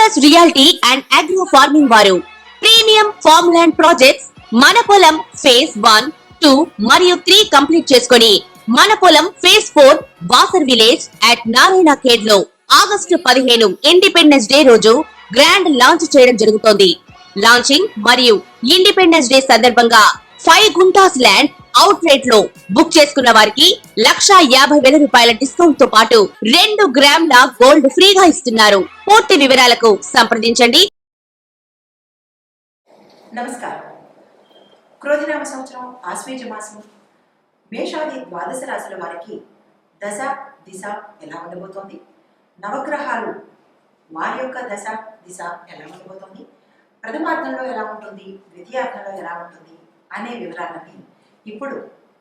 Focus reality and agro farming వారు premium farm land projects మన పొలం ఫేజ్ 1, 2 మరియు 3 కంప్లీట్ చేసుకొని మన పొలం phase 4 Wasar village at Narayana Khed లో ఆగస్టు 15 ఇండిపెండెన్స్ డే రోజు గ్రాండ్ లాంచ్ చేయడం జరుగుతోంది. లాంచింగ్ మరియు ఇండిపెండెన్స్ డే సందర్భంగా 5 గుంటాస్ ల్యాండ్ అవుట్ రేట్ లో బుక్ చేసుకున్న వారికి ₹1,50,000 డిస్కౌంట్ తో పాటు 2 గ్రాముల గోల్డ్ ఫ్రీగా ఇస్తున్నారు. పూర్తి వివరాలకు సంప్రదించండి. నమస్కారం. క్రోధినామ సంవత్సరం ఆశ్వేజ మాసం మేషాది ద్వాదశ రాశుల వారికి దశ దిశ ఎలా ఉండబోతోంది, నవగ్రహాలు వారి యొక్క దశ దిశ ఎలా ఉండబోతోంది, ప్రథమార్థంలో ఎలా ఉంటుంది, ద్వితీయార్థంలో ఎలా ఉంటుంది అనే వివరాలన్నీ ఇప్పుడు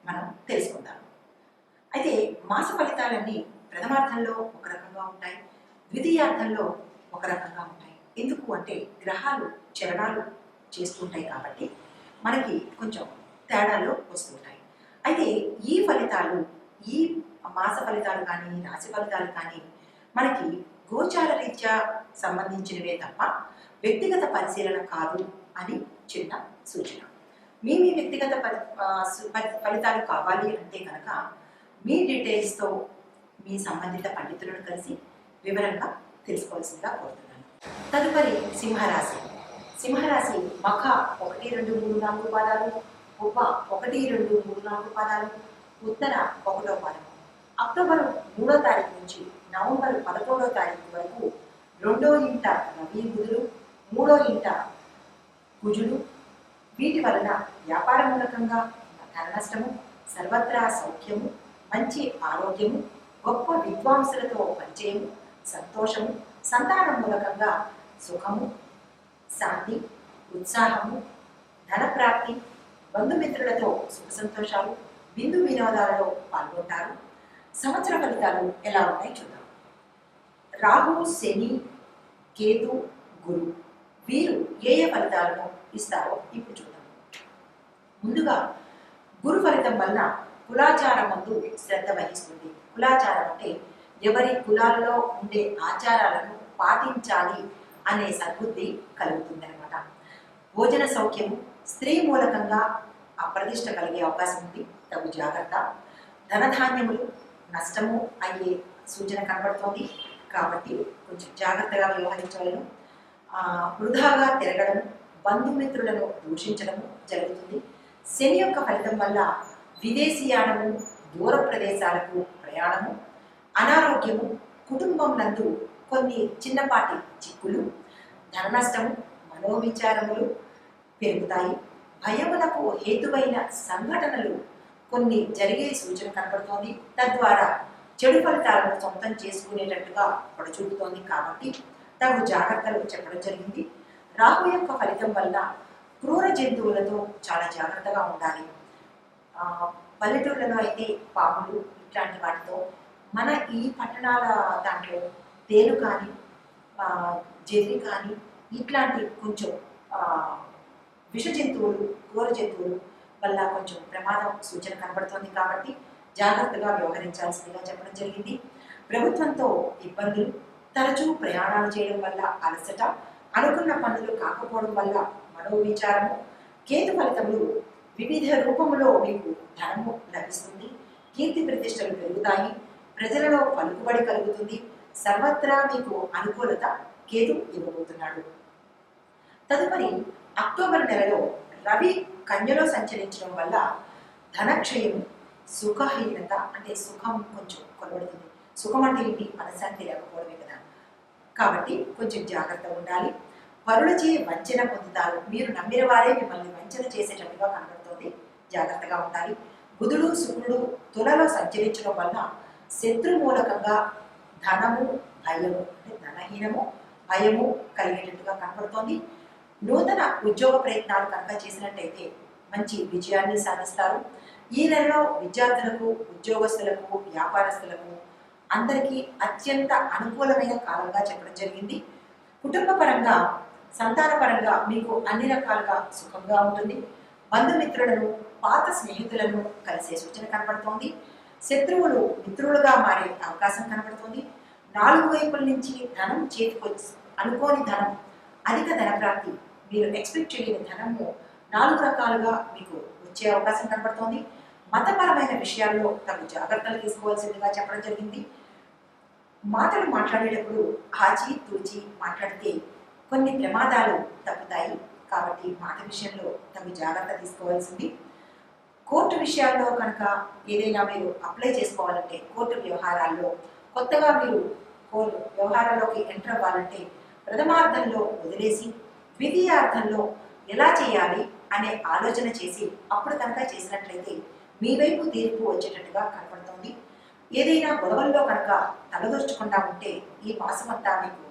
మనం తెలుసుకుందాం. అయితే మాస ఫలితాలన్నీ ప్రథమార్థంలో ఒక రకంగా ఉంటాయి, ద్వితీయార్థంలో ఒక రకంగా ఉంటాయి. ఎందుకు అంటే గ్రహాలు చలనాలు చేస్తుంటాయి కాబట్టి మనకి కొంచెం తేడాలు వస్తుంటాయి. అయితే ఈ ఫలితాలు, ఈ మాస ఫలితాలు కానీ రాశి ఫలితాలు కానీ మనకి గోచార రీత్యా సంబంధించినవే తప్ప వ్యక్తిగత పరిశీలన కాదు అని చిన్న సూచన. మీ వ్యక్తిగత ఫలితాలు కావాలి అంటే కనుక మీ డీటెయిల్స్తో మీ సంబంధిత పండితులను కలిసి వివరంగా తెలుసుకోవాల్సిందిగా కోరుతున్నాను. తదుపరి సింహరాశి. సింహరాశి మఖ 1, 2, 3, 4 పాదాలు, ఉప 1, 2, 3, 4 పాదాలు, ఉత్తర 1వ పాదం. అక్టోబర్ 3వ తారీఖు నుంచి నవంబర్ 11వ తారీఖు వరకు 2వ ఇంట రవి బుధులు, 3వ ఇంట కుజులు. వీటి వలన వ్యాపార మూలకంగా ధన నష్టము, సర్వత్రా సౌఖ్యము, మంచి ఆరోగ్యము, గొప్ప విద్వాంసులతో పరిచయము, సంతోషము, సంతానం మూలకంగా సుఖము, శాంతి, ఉత్సాహము, ధనప్రాప్తి, బంధుమిత్రులతో సుఖ సంతోషాలు, బిందు వినోదాలలో పాల్గొంటారు. సంవత్సర ఫలితాలు ఎలా ఉన్నాయి చూద్దాం. రాహు, శని, కేతు, గురు వీరు ఏ ఫలితాలను ఇస్తారో ఇప్పుడు చూద్దాం. ముందుగా గురు ఫలితం వలన కులాచారం ముందు శ్రద్ధ వహిస్తుంది. కులాచారం అంటే ఎవరి కులాలలో ఉండే ఆచారాలను పాటించాలి అనే సద్బుద్ధి కలుగుతుంది అనమాట. భోజన సౌఖ్యము, స్త్రీ మూలకంగా అప్రతిష్ట కలిగే అవకాశం ఉంది, తగు జాగ్రత్త. ధనధాన్యములు నష్టము అయ్యే సూచన కనబడుతోంది కాబట్టి కొంచెం జాగ్రత్తగా వ్యవహరించవలను. వృధాగా తిరగడం, బంధుమిత్రులను దూషించడము జరుగుతుంది. శని యొక్క ఫలితం వల్ల విదేశీయానము, దూర ప్రదేశాలకు ప్రయాణము, అనారోగ్యము, కుటుంబం నందు కొన్ని చిన్నపాటి చిక్కులు, ధన నష్టము, మనోవిచారములు పెరుగుతాయి. భయములకు హేతువైన సంఘటనలు కొన్ని జరిగే సూచన కనబడుతోంది. తద్వారా చెడు ఫలితాలను సొంతం చేసుకునేటట్టుగా పడచూపుతోంది కాబట్టి తగు జాగ్రత్తలు చెప్పడం జరిగింది. రాహు యొక్క ఫలితం వల్ల క్రూర జంతువులతో చాలా జాగ్రత్తగా ఉండాలి. పల్లెటూళ్ళలో అయితే పాములు ఇట్లాంటి వాటితో, మన ఈ పట్టణాల దాంట్లో తేలు కానీ జెర్రి కానీ ఇట్లాంటి కొంచెం విష జంతువులు, క్రూర జంతువులు వల్ల కొంచెం ప్రమాదం సూచన కనబడుతోంది కాబట్టి జాగ్రత్తగా వ్యవహరించాల్సిందిగా చెప్పడం జరిగింది. ప్రభుత్వంతో ఇబ్బందులు, తరచూ ప్రయాణాలు చేయడం వల్ల అలసట, అనుకున్న పనులు కాకపోవడం వల్ల మనోవిచారము. కేతు ఫలితములు వివిధ రూపములో మీకు ధనము లభిస్తుంది, కీర్తి ప్రతిష్టలు పెరుగుతాయి, ప్రజలలో పలుకుబడి కలుగుతుంది, సర్వత్రా మీకు అనుకూలత కేతు ఇవ్వబోతున్నాడు. తదుపరి అక్టోబర్ నెలలో రవి కన్యలో సంచరించడం వల్ల ధనక్షయము, సుఖహీనత అంటే సుఖం కొంచెం కొలబడుతుంది. సుఖం అంటే ఏంటి, మనశ్శాంతి లేకపోవడమే కదా, కాబట్టి కొంచెం జాగ్రత్తగా ఉండాలి. పరులచే వంచన పొందుతారు, మీరు నమ్మిన వారే మిమ్మల్ని వంచన చేసేటట్టుగా కనబడుతుంది, జాగ్రత్తగా ఉండాలి. బుధుడు, శుక్రుడు తులలో సంచరించడం వల్ల శత్రు మూలకంగా ధనము, భయము అంటే ధనహీనము, భయము కలిగేటట్టుగా కనబడుతోంది. నూతన ఉద్యోగ ప్రయత్నాలు కనుక చేసినట్టయితే మంచి విజయాన్ని సాధిస్తారు. ఈ నెలలో విద్యార్థులకు, ఉద్యోగస్తులకు, వ్యాపారస్తులకు అందరికీ అత్యంత అనుకూలమైన కాలంగా చెప్పడం జరిగింది. కుటుంబ పరంగా, సంతాన పరంగా మీకు అన్ని రకాలుగా సుఖంగా ఉంటుంది. బంధుమిత్రులను, పాత స్నేహితులను కలిసే సూచన కనబడుతోంది. శత్రువులు మిత్రులుగా మారే అవకాశం కనబడుతోంది. 4 వైపుల నుంచి ధనం అనుకోని ధనం, అధిక ధన ప్రాప్తి, మీరు ఎక్స్పెక్ట్ చేయని ధనము 4 రకాలుగా మీకు వచ్చే అవకాశం కనబడుతోంది. మతపరమైన విషయాల్లో తగు జాగ్రత్తలు తీసుకోవాల్సిందిగా చెప్పడం జరిగింది. మాటలు మాట్లాడేటప్పుడు ఆచి తూచి మాట్లాడితే కొన్ని ప్రమాదాలు తప్పుతాయి. కాబట్టి మాట విషయంలో తగు జాగ్రత్త తీసుకోవాల్సింది. కోర్టు విషయాల్లో కనుక ఏదైనా మీరు అప్లై చేసుకోవాలంటే, కోర్టు వ్యవహారాల్లో కొత్తగా మీరు కోర్టు వ్యవహారాల్లోకి ఎంటర్ అవ్వాలంటే ప్రథమార్థంలో వదిలేసి ద్వితీయార్థంలో ఎలా చేయాలి అనే ఆలోచన చేసి అప్పుడు కనుక చేసినట్లయితే మీ వైపు తీర్పు వచ్చేటట్టుగా కనపడుతుంది. ఏదైనా గొడవల్లో కనుక తలదూర్చకుండా ఉంటే ఈ మాసం అంతా మీకు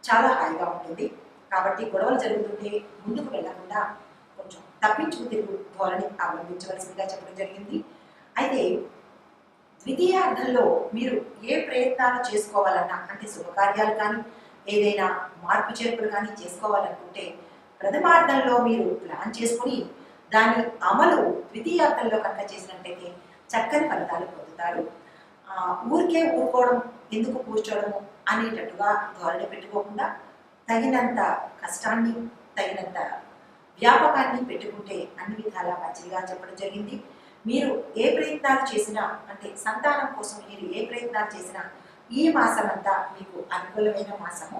చాలా హాయిగా ఉంటుంది. కాబట్టి గొడవలు జరుగుతుంటే ముందుకు వెళ్లకుండా కొంచెం తప్పించుకు తిరుగు ధోరణి అవలంబించవలసిందిగా చెప్పడం జరిగింది. అయితే ద్వితీయార్థంలో మీరు ఏ ప్రయత్నాలు చేసుకోవాలన్నా, అంటే శుభకార్యాలు కానీ ఏదైనా మార్పు చేర్పులు కానీ చేసుకోవాలనుకుంటే ప్రథమార్థంలో మీరు ప్లాన్ చేసుకుని దాని అమలు ద్వితీయార్థంలో కనుక చేసినట్టయితే చక్కని ఫలితాలు పొందుతారు. ఊరికే ఊరుకోవడం, ఎందుకు కూర్చోవడము అనేటట్టుగా ధోరణి పెట్టుకోకుండా తగినంత కష్టాన్ని, తగినంత వ్యాపకాన్ని పెట్టుకుంటే అన్ని విధాలా మంచిగా చెప్పడం జరిగింది. మీరు ఏ ప్రయత్నాలు చేసినా, అంటే సంతానం కోసం మీరు ఏ ప్రయత్నాలు చేసినా ఈ మాసం అంతా మీకు అనుకూలమైన మాసము.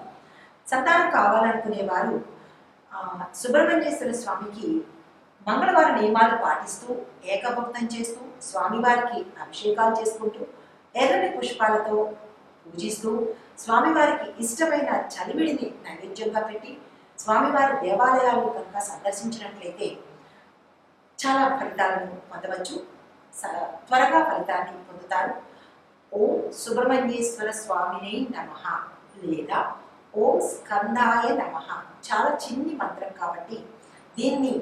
సంతానం కావాలనుకునేవారు సుబ్రహ్మణ్యేశ్వర స్వామికి మంగళవారం నియమాలు పాటిస్తూ, ఏకభక్తం చేస్తూ, స్వామివారికి అభిషేకాలు చేసుకుంటూ, ఎర్రని పుష్పాలతో పూజిస్తూ, స్వామివారికి ఇష్టమైన చలివిడిని నైవేద్యంగా పెట్టి స్వామివారి దేవాలయాలు కనుక సందర్శించినట్లయితే చాలా ఫలితాలను పొందవచ్చు. త్వరగా ఫలితాన్ని పొందుతారు. ఓం సుబ్రహ్మణ్యేశ్వర స్వామినే నమః లేదా ఓం స్కందాయ నమః చాలా చిన్ని మంత్రం కాబట్టి దీన్ని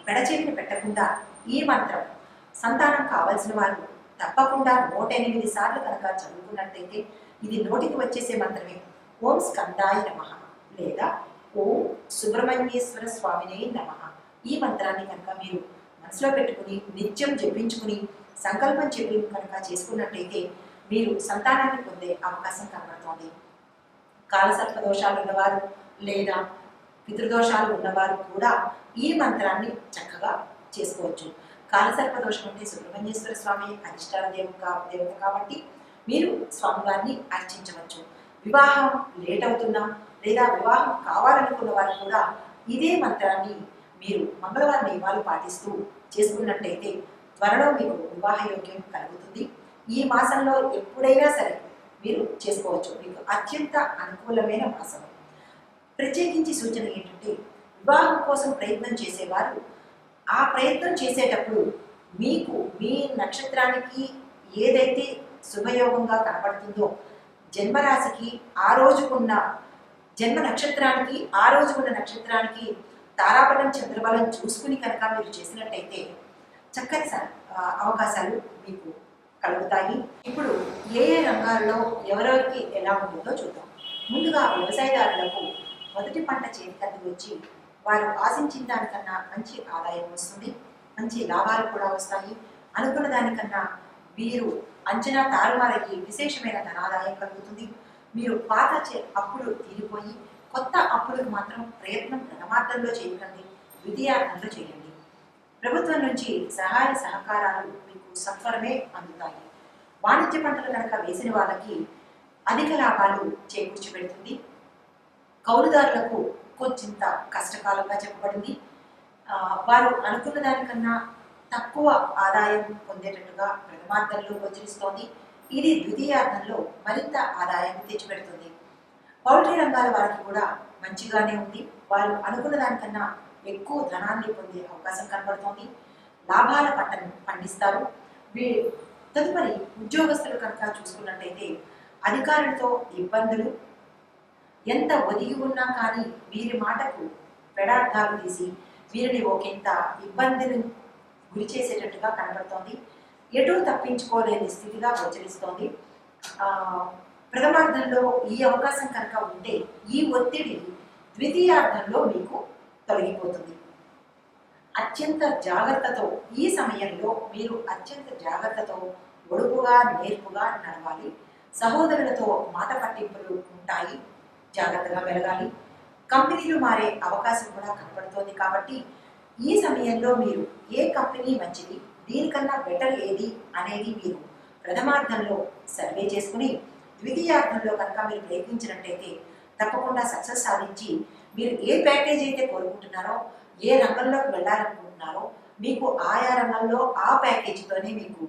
పెడచెవిని పెట్టకుండా ఈ మంత్రం సంతానం కావలసిన వారు తప్పకుండా 108 సార్లు కనుక చదువుకున్నట్టయితే ఇది నోటికి వచ్చేసే మంత్రమే. ఓం స్కందాయ నమః లేదా ఓం సుబ్రహ్మణ్యేశ్వర స్వామినే నమః ఈ మంత్రాన్ని కనుక మీరు మనసులో పెట్టుకుని నిత్యం జపించుకుని సంకల్పం చెప్పి కనుక చేసుకున్నట్టయితే మీరు సంతానాన్ని పొందే అవకాశం కనబడుతోంది. కాలసర్ప దోషాలు ఉన్నవారు లేదా పితృదోషాలు ఉన్నవారు కూడా ఈ మంత్రాన్ని చక్కగా చేసుకోవచ్చు. కాలసర్ప దోషం అంటే సుబ్రహ్మణ్యేశ్వర స్వామి అధిష్టాన దేవత కాబట్టి మీరు స్వామివారిని అర్చించవచ్చు. వివాహం లేట్ అవుతున్నా లేదా వివాహం కావాలనుకున్న వారు కూడా ఇదే మంత్రాన్ని మీరు మంగళవారం నియమాలు పాటిస్తూ చేసుకున్నట్టయితే త్వరలో మీకు వివాహ యోగ్యం కలుగుతుంది. ఈ మాసంలో ఎప్పుడైనా సరే మీరు చేసుకోవచ్చు. మీకు అత్యంత అనుకూలమైన మాసం. ప్రత్యేకించి సూచన ఏంటంటే వివాహం కోసం ప్రయత్నం చేసేవారు ఆ ప్రయత్నం చేసేటప్పుడు మీకు మీ నక్షత్రానికి ఏదైతే శుభయోగంగా కనపడుతుందో జన్మరాశికి ఆ రోజుకున్న జన్మ నక్షత్రానికి ఆ రోజుకున్న నక్షత్రానికి తారాబలం చంద్రబలం చూసుకుని కనుక మీరు చేసినట్టయితే చక్కని అవకాశాలు మీకు కలుగుతాయి. ఇప్పుడు ఏ ఏ రంగాల్లో ఎవరెవరికి ఎలా ఉంటుందో చూద్దాం. ముందుగా వ్యవసాయదారులకు మొదటి పంట చేతికి వచ్చి వారు ఆశించిన దానికన్నా మంచి ఆదాయం వస్తుంది, మంచి లాభాలు కూడా వస్తాయి. అనుకున్న దానికన్నా వీరు అంచనా తారుమారయ్యి విశేషమైన ధనాదాయం కలుగుతుంది. మీరు పాత అప్పులు తీరిపోయి కొత్త అప్పులకు మాత్రం ప్రయత్నం ప్రథమార్థంలో చేయకండి, ద్వితీయార్థంలో చేయండి. ప్రభుత్వం నుంచి సహాయ సహకారాలు మీకు సత్వరమే అందుతాయి. వాణిజ్య పంటలు కనుక వేసిన వాళ్ళకి అధిక లాభాలు చేకూర్చి పెడుతుంది. కౌలుదారులకు కొంచెంత కష్టకాలంగా చెప్పబడింది. వారు అనుకున్న దానికన్నా తక్కువ ఆదాయం పొందేటట్టుగా ప్రథమార్థంలో గోచరిస్తోంది. ఇది ద్వితీయార్థంలో మరింత ఆదాయాన్ని తెచ్చిపెడుతుంది. పౌల్ట్రీ రంగాల వారికి కూడా మంచిగానే ఉంది. వారు అనుకున్న దానికన్నా ఎక్కువ ధనాన్ని పొందే అవకాశం కనబడుతోంది. లాభాల పంటను పండిస్తారు. తదుపరి ఉద్యోగస్తులు కనుక చూసుకున్నట్టయితే అధికారులతో ఇబ్బందులు ఎంత ఒదిగి ఉన్నా కానీ వీరి మాటకు పెడార్థాలు తీసి వీరిని ఒకంత ఇబ్బందిని గురి చేసేటట్టుగా కనబడుతోంది. ఎటూ తప్పించుకోలేని స్థితిగా గోచరిస్తోంది. ప్రథమార్థంలో ఈ అవకాశం కనుక ఉంటే ఈ ఒత్తిడి ద్వితీయార్థంలో మీకు తొలగిపోతుంది. అత్యంత జాగ్రత్తతో ఈ సమయంలో మీరు అత్యంత జాగ్రత్తతో ఒడుపుగా నేర్పుగా నడవాలి. సహోదరులతో మాట పట్టింపులు ఉంటాయి. జాగ్రత్తగా మెలగాలి. కంపెనీలు మారే అవకాశం కూడా కనపడుతోంది కాబట్టి ఈ సమయంలో మీరు ఏ కంపెనీ మంచిది, దీనికన్నా బెటర్ ఏది అనేది మీరు ప్రథమార్థంలో సర్వే చేసుకుని ద్వితీయార్థంలో కనుక మీరు ప్రయత్నించినట్టయితే తప్పకుండా సక్సెస్ సాధించి మీరు ఏ ప్యాకేజ్ అయితే కోరుకుంటున్నారో, ఏ రంగంలోకి వెళ్ళాలనుకుంటున్నారో మీకు ఆయా రంగంలో ఆ ప్యాకేజీతోనే మీకు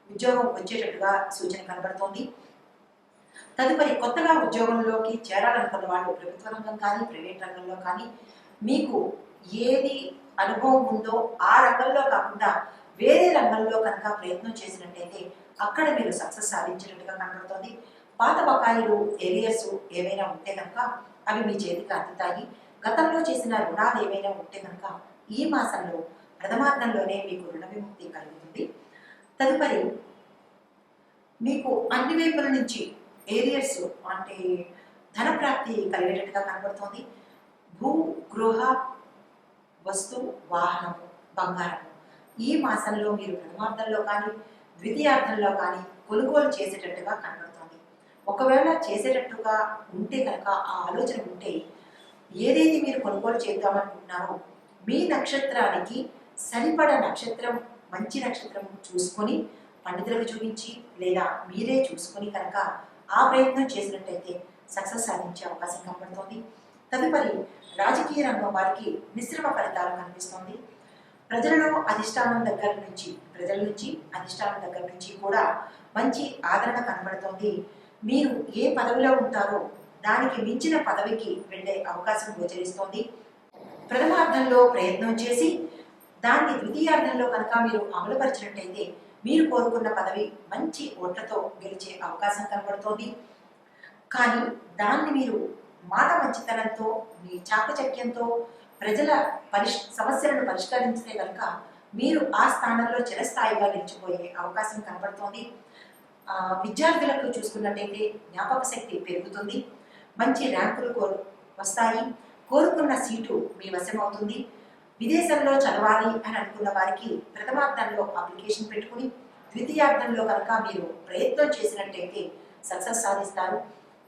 ఉద్యోగం వచ్చేటట్టుగా సూచన కనబడుతోంది. తదుపరి కొత్తగా ఉద్యోగంలోకి చేరాలనుకున్న వాళ్ళు ప్రభుత్వ రంగం కానీ ప్రైవేట్ రంగంలో కానీ మీకు ఏది అనుభవం ఉందో ఆ రంగంలో కాకుండా వేరే రంగంలో కనుక ప్రయత్నం చేసినట్టయితే అక్కడ మీరు సక్సెస్ సాధించినట్టుగా కనబడుతోంది. పాత బకాయిలు ఏరియర్స్ ఏవైనా ఉంటే కనుక అవి మీ చేతికి అందుతాయి. గతంలో చేసిన రుణాలు ఏవైనా ఉంటే కనుక ఈ మాసంలో ప్రథమార్థంలోనే మీకు రుణ విముక్తి కలుగుతుంది. తదుపరి మీకు అన్ని వైపుల నుంచి ఏరియర్స్ అంటే ధన ప్రాప్తి కలిగేటట్టుగా కనబడుతోంది. భూ గృహ వస్తు వాహనము బంగారము ఈ మాసంలో మీరు ప్రథమార్థంలో కానీ ద్వితీయార్థంలో కానీ కొనుగోలు చేసేటట్టుగా కనబడుతోంది. ఒకవేళ చేసేటట్టుగా ఉంటే కనుక ఆ ఆలోచన ఉంటే ఏదైతే మీరు కొనుగోలు చేద్దామనుకుంటున్నారో మీ నక్షత్రానికి సరిపడ నక్షత్రం మంచి నక్షత్రం చూసుకొని పండితులకు చూపించి లేదా మీరే చూసుకొని కనుక ఆ ప్రయత్నం చేసినట్టయితే సక్సెస్ సాధించే అవకాశం కనబడుతోంది. తదుపరి రాజకీయ రంగం వారికి మిశ్రమ ఫలితాలు కనిపిస్తోంది. ప్రజల నుంచి అధిష్టానం దగ్గర నుంచి కూడా మంచి ఆదరణ కనబడుతోంది. మీరు ఏ పదవిలో ఉంటారో దానికి మించిన పదవికి వెళ్ళే అవకాశం గోచరిస్తోంది. ప్రథమార్థంలో ప్రయత్నం చేసి దాన్ని ద్వితీయార్థంలో కనుక మీరు అమలుపరిచినట్టయితే మీరు కోరుకున్న పదవి మంచి ఓట్లతో గెలిచే అవకాశం కనబడుతోంది. కానీ దాన్ని మీరు మాట మంచితనంతో మీ చాకచక్యంతో ప్రజల సమస్యలను పరిష్కరించితే కనుక మీరు ఆ స్థానంలో చిరస్థాయిగా నిలిచిపోయే అవకాశం కనబడుతోంది. విద్యార్థులకు చూసుకున్నట్టయితే జ్ఞాపక శక్తి పెరుగుతుంది. మంచి ర్యాంకులు వస్తాయి. కోరుకున్న సీటు మీ వశమవుతుంది. విదేశంలో చదవాలి అని అనుకున్న వారికి ప్రథమార్థంలో అప్లికేషన్ పెట్టుకుని ద్వితీయార్థంలో కనుక మీరు ప్రయత్నం చేసినట్టయితే సక్సెస్ సాధిస్తారు.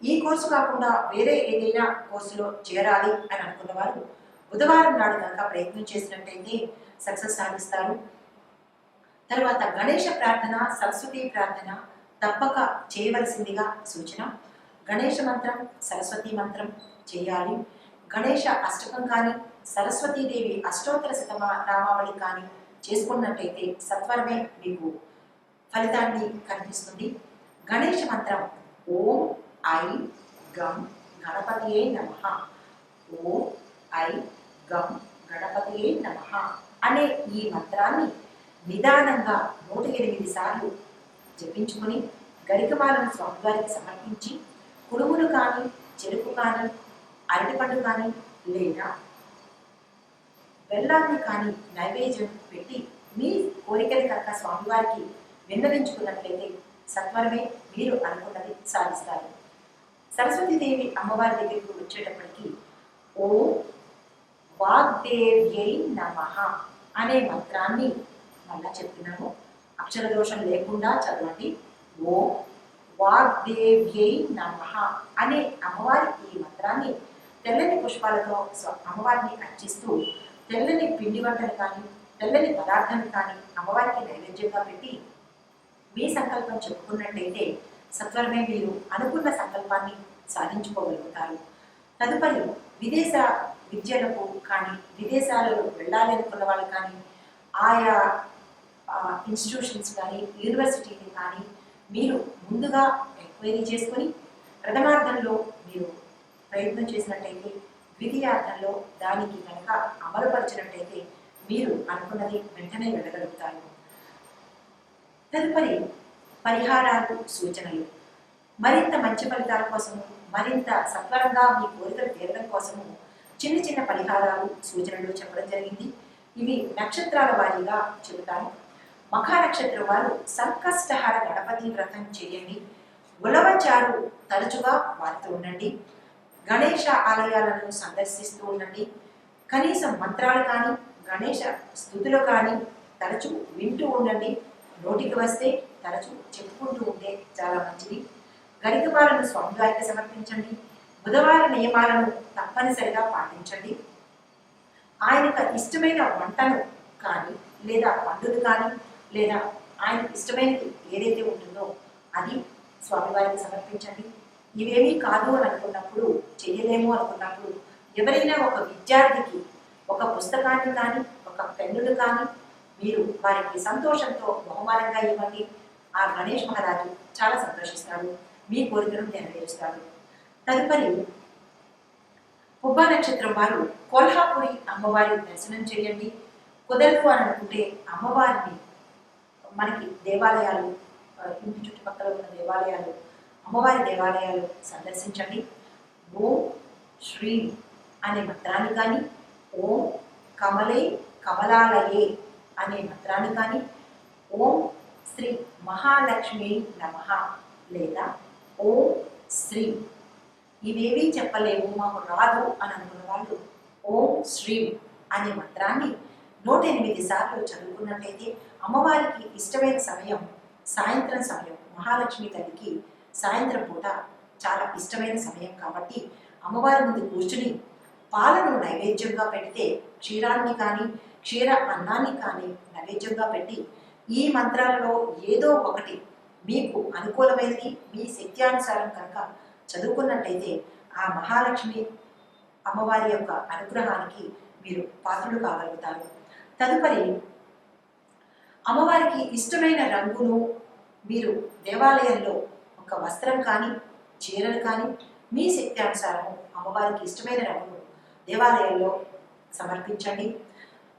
ఈ కోర్సు కాకుండా వేరే ఏదైనా కోర్సులో చేరాలి అని అనుకున్న వారు బుధవారం నాడు కనుక ప్రయత్నం చేసినట్టయితే సక్సెస్ సాధిస్తారు. తర్వాత గణేష ప్రార్థన, సరస్వతి ప్రార్థన తప్పక చేయవలసిందిగా సూచన. గణేష మంత్రం, సరస్వతి మంత్రం చేయాలి. గణేష అష్టకం కానీ సరస్వతీదేవి అష్టోత్తర శతనామావళి కానీ చేసుకున్నట్టయితే సత్వరమే మీకు ఫలితాన్ని కనిపిస్తుంది. గణేష మంత్రం ఓం ఐ గం గణపతియే నమః, ఓం ఐ గం గణపతియే నమః అనే ఈ మంత్రాన్ని నిదానంగా 108 సార్లు జపించుకుని గరికమాలను స్వామివారికి సమర్పించి కుడుములు కానీ చెరుకు కానీ అరటిపండు కానీ లేదా బెల్లాన్ని కానీ నైవేద్యం పెట్టి మీ కోరికలు కనుక స్వామివారికి విన్నవించుకున్నట్లయితే సత్వరమే మీరు అనుకున్నది సాధిస్తారు. సరస్వతీదేవి అమ్మవారి దగ్గరికి వచ్చేటప్పటికి ఓ వాగ్దేవ్యై నమః అనే మంత్రాన్ని మళ్ళా చెప్తున్నాను. అక్షర దోషం లేకుండా చదవండి. ఓ వాగ్దేవ్యై నమః అనే అమ్మవారి ఈ మంత్రాన్ని తెల్లని పుష్పాలతో అమ్మవారిని అర్చిస్తూ తెల్లని పిండి వంటలు కానీ తెల్లని పదార్థాన్ని కానీ అమ్మవారికి నైవేద్యంగా పెట్టి మీ సంకల్పం చెప్పుకున్నట్టయితే సత్వరమే మీరు అనుకున్న సంకల్పాన్ని సాధించుకోగలుగుతారు. తదుపరి విదేశ విద్యలకు కానీ విదేశాలలో వెళ్ళాలి అనుకున్న వాళ్ళు కానీ ఆయా ఇన్స్టిట్యూషన్స్ కానీ యూనివర్సిటీని కానీ మీరు ముందుగా ఎంక్వైరీ చేసుకొని ప్రథమార్థంలో మీరు ప్రయత్నం చేసినట్టయితే ద్వితీయార్థంలో దానికి కనుక అమలుపరిచినట్టయితే మీరు అనుకున్నది వెంటనే వెళ్ళగలుగుతారు. తదుపరి పరిహారాలు, సూచనలు. మరింత మంచి ఫలితాల కోసము, మరింత సత్వరంగా మీ కోరికలు తీరడం కోసము చిన్న చిన్న పరిహారాలు, సూచనలు చెప్పడం జరిగింది. ఇవి నక్షత్రాల వారీగా చెబుతాను. మఖా నక్షత్రం వారు సంకష్టహర గణపతి వ్రతం చేయండి. ఉలవచారు తరచుగా వాడుతూ ఉండండి. గణేష ఆలయాలను సందర్శిస్తూ ఉండండి. కనీసం మంత్రాలు కానీ గణేష స్తుతులు కానీ తరచూ వింటూ ఉండండి. నోటికి వస్తే తరచూ చెప్పుకుంటూ ఉంటే చాలా మంచిది. గరికపాలను స్వామివారికి సమర్పించండి. బుధవార నియమాలను తప్పనిసరిగా పాటించండి. ఆయనకు ఇష్టమైన వంటను కానీ లేదా పండును కానీ లేదా ఆయనకు ఇష్టమైనది ఏదైతే ఉంటుందో అది స్వామివారికి సమర్పించండి. ఇవేమీ కాదు అని అనుకున్నప్పుడు, చేయలేము అనుకున్నప్పుడు ఎవరైనా ఒక విద్యార్థికి ఒక పుస్తకాన్ని కానీ ఒక పెన్నును కానీ మీరు వారికి సంతోషంతో బహుమానంగా ఇవ్వండి. ఆ గణేష్ మహారాజు చాలా సంతోషిస్తాడు, మీ కోరికను నెరవేరుస్తాడు. తదుపరి పుబ్బా నక్షత్రం వారు కొల్హాపురి అమ్మవారి దర్శనం చేయండి. కుదరదు అని అనుకుంటే అమ్మవారిని మనకి దేవాలయాలు, ఇంటి చుట్టుపక్కల ఉన్న దేవాలయాలు, అమ్మవారి దేవాలయాలు సందర్శించండి. ఓం శ్రీ అనే మంత్రాన్ని కానీ, ఓం కమలే కమలాలయే అనే మంత్రాన్ని కానీ, ఓం శ్రీ మహాలక్ష్మి నమః లేదా ఓం శ్రీ ఇవేవీ చెప్పలేము మాకు రాదు అని అనుకున్న వాళ్ళు ఓం శ్రీ అనే మంత్రాన్ని 108 సార్లు చదువుకున్నట్లయితే అమ్మవారికి ఇష్టమైన సమయం సాయంత్రం సమయం. మహాలక్ష్మి తల్లికి సాయంత్రం పూట చాలా ఇష్టమైన సమయం కాబట్టి అమ్మవారి ముందు కూర్చుని పాలను నైవేద్యంగా పెడితే క్షీరాన్ని కానీ క్షీర అన్నాన్ని కానీ నైవేద్యంగా పెట్టి ఈ మంత్రాలలో ఏదో ఒకటి మీకు అనుకూలమైనది మీ శక్త్యానుసారం కనుక చదువుకున్నట్టయితే ఆ మహాలక్ష్మి అమ్మవారి యొక్క అనుగ్రహానికి మీరు పాత్రులు కాగలుగుతారు. తదుపరి అమ్మవారికి ఇష్టమైన రంగును మీరు దేవాలయంలో ఒక వస్త్రం కానీ చీరలు కానీ మీ శక్తి అనుసారం అమ్మవారికి ఇష్టమైన రంగును దేవాలయంలో సమర్పించండి.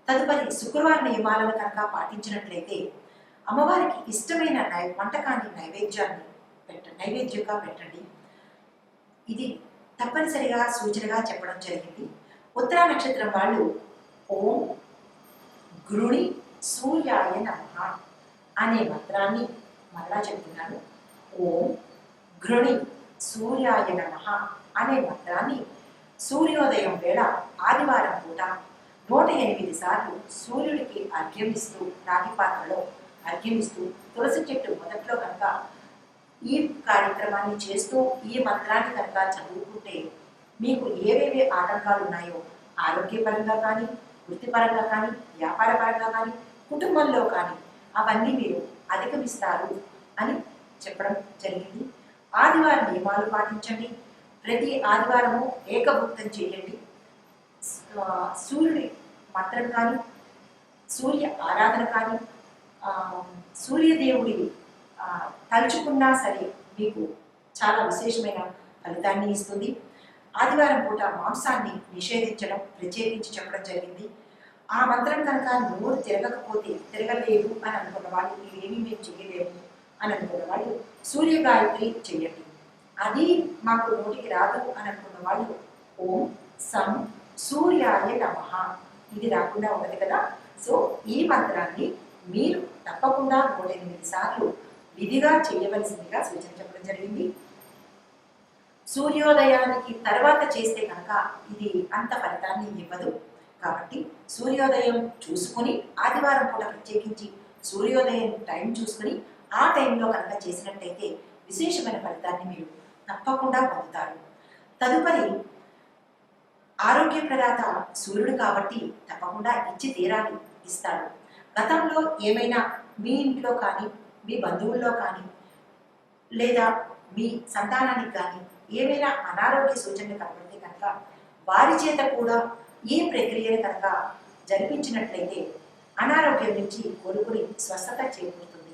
తదుపరి శుక్రవారం నియమాలను కనుక పాటించినట్లయితే అమ్మవారికి ఇష్టమైన వంటకాన్ని నైవేద్యంగా పెట్టండి. ఇది తప్పనిసరిగా సూచనగా చెప్పడం జరిగింది. ఉత్తరా నక్షత్రం వాళ్ళు ఓం గృణి సూర్యాయ నమః అనే మంత్రాన్ని మరలా చెప్తున్నాను. ఓం గృణి సూర్యాయ నమః అనే మంత్రాన్ని సూర్యోదయం వేళ ఆదివారం పూట 108 సార్లు సూర్యుడికి అర్ఘ్యమిస్తూ రాగి పాత్రలో అర్ఘ్యమిస్తూ తులసి చెట్టు మొదట్లో కనుక ఈ కార్యక్రమాన్ని చేస్తూ ఈ మంత్రాన్ని కనుక చదువుకుంటే మీకు ఏవేవి ఆటంకాలు ఉన్నాయో ఆరోగ్యపరంగా కానీ వృత్తిపరంగా కానీ వ్యాపారపరంగా కానీ కుటుంబంలో కానీ అవన్నీ మీరు అధిగమిస్తారు అని చెప్పడం జరిగింది. ఆదివారం నియమాలు పాటించండి. ప్రతి ఆదివారము ఏకభుక్తం చేయండి. సూర్యుడి మంత్రం కానీ సూర్య ఆరాధన కానీ సూర్యదేవుడి తలుచుకున్నా సరే మీకు చాలా విశేషమైన ఫలితాన్ని ఇస్తుంది. ఆదివారం పూట మాంసాన్ని నిషేధించడం ప్రత్యేకించి చెప్పడం జరిగింది. ఆ మంత్రం కనుక నోరు తిరగలేదు అని అనుకున్న వాళ్ళు ఏమీ మేము చేయలేము అని అనుకున్న వాళ్ళు సూర్యగాయత్రి చేయండి. అది మాకు నోటికి రాదు అని అనుకున్న వాళ్ళు ఓం సం సూర్యాయ నమః ఇది రాకుండా ఉండదు కదా. సో ఈ మంత్రాన్ని మీరు తప్పకుండా 108 సార్లు విధిగా చేయవలసిందిగా సూచన చెప్పడం జరిగింది. సూర్యోదయానికి తర్వాత చేస్తే కనుక ఇది అంత ఫలితాన్ని ఇవ్వదు. కాబట్టి సూర్యోదయం చూసుకొని ఆదివారం పూట ప్రత్యేకించి సూర్యోదయం టైం చూసుకొని ఆ టైంలో కనుక చేసినట్టయితే విశేషమైన ఫలితాన్ని మీరు తప్పకుండా పొందుతారు. తదుపరి ఆరోగ్య ప్రదాత సూర్యుడు కాబట్టి తప్పకుండా ఇచ్చి తీరాలి, ఇస్తాడు. గతంలో ఏమైనా మీ ఇంట్లో కానీ మీ బంధువుల్లో కానీ లేదా మీ సంతానానికి కానీ ఏమైనా అనారోగ్య సూచనలు కనబడితే కనుక వారి చేత కూడా ఈ ప్రక్రియను కనుక జరిపించినట్లయితే అనారోగ్యం నుంచి కోలుకుని స్వస్థత చేకూరుతుంది.